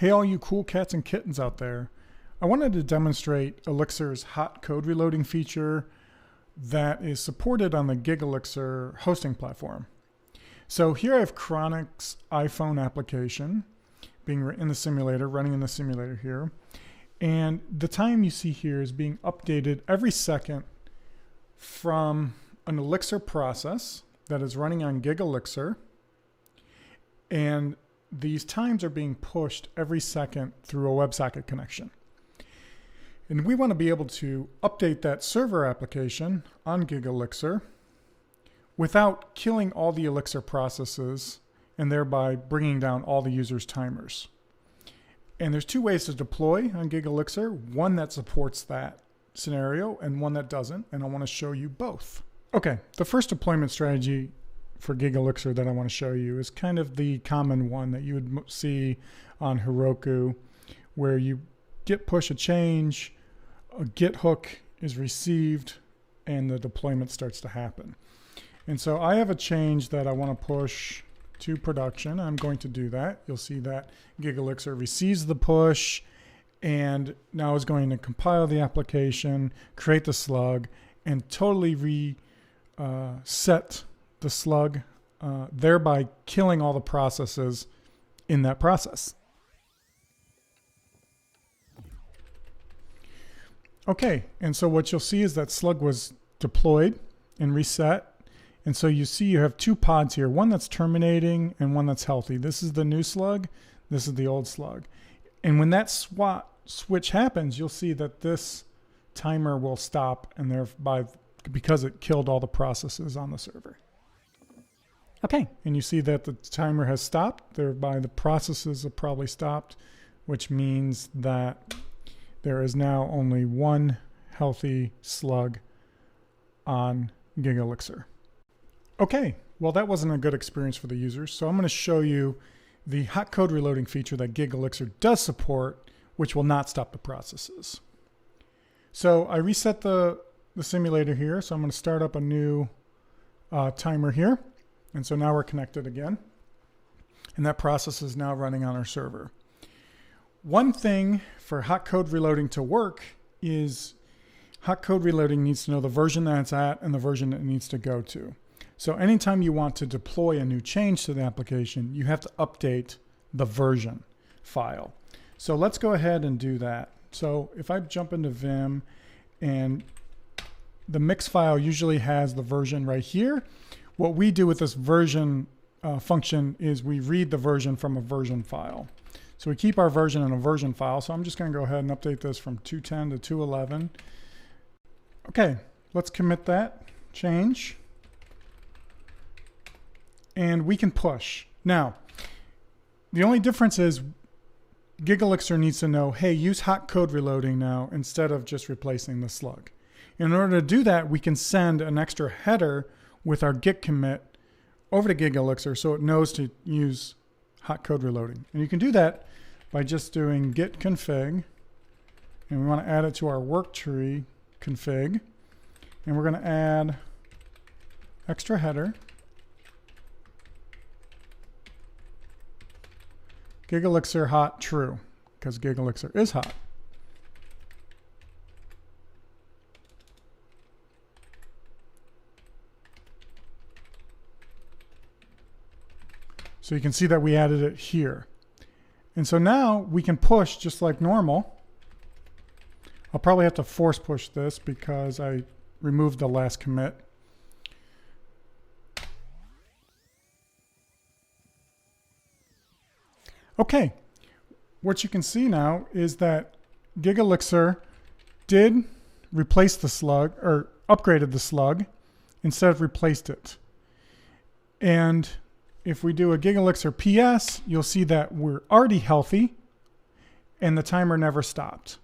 Hey all you cool cats and kittens out there. I wanted to demonstrate Elixir's hot code reloading feature that is supported on the Gigalixir hosting platform. So here I have Chronic's iPhone application being in the simulator, running in the simulator here. And the time you see here is being updated every second from an Elixir process that is running on Gigalixir. And these times are being pushed every second through a WebSocket connection. And we want to be able to update that server application on Gigalixir without killing all the Elixir processes and thereby bringing down all the users' timers. And there's two ways to deploy on Gigalixir, one that supports that scenario and one that doesn't, and I want to show you both. Okay, the first deployment strategy for Gigalixir that I want to show you is kind of the common one that you would see on Heroku, where you git push a change, a git hook is received, and the deployment starts to happen. And so I have a change that I want to push to production. I'm going to do that. You'll see that Gigalixir receives the push and now is going to compile the application, create the slug, and totally reset the slug, thereby killing all the processes in that process. Okay, and so what you'll see is that slug was deployed and reset. And so you see you have two pods here, one that's terminating and one that's healthy. This is the new slug, this is the old slug. And when that switch happens, you'll see that this timer will stop, and thereby, because it killed all the processes on the server. Okay, and you see that the timer has stopped, thereby the processes have probably stopped, which means that there is now only one healthy slug on Gigalixir. Okay, well that wasn't a good experience for the users, so I'm going to show you the hot code reloading feature that Gigalixir does support, which will not stop the processes. So I reset the simulator here, so I'm going to start up a new timer here. And so now we're connected again. And that process is now running on our server. One thing for hot code reloading to work is hot code reloading needs to know the version that it's at and the version it needs to go to. So anytime you want to deploy a new change to the application, you have to update the version file. So let's go ahead and do that. So if I jump into Vim, and the mix file usually has the version right here. What we do with this version function is we read the version from a version file. So we keep our version in a version file. So I'm just going to go ahead and update this from 210 to 211. Okay, let's commit that change. And we can push. Now, the only difference is Gigalixir needs to know, hey, use hot code reloading now instead of just replacing the slug. In order to do that, we can send an extra header with our git commit over to Gigalixir so it knows to use hot code reloading. And you can do that by just doing git config, and we want to add it to our work tree config, and we're going to add extra header, Gigalixir hot true, because Gigalixir is hot. So you can see that we added it here. And so now we can push just like normal. I'll probably have to force push this because I removed the last commit. Okay, what you can see now is that Gigalixir did replace the slug, or upgraded the slug instead of replaced it. And if we do a Gigalixir PS, you'll see that we're already healthy and the timer never stopped.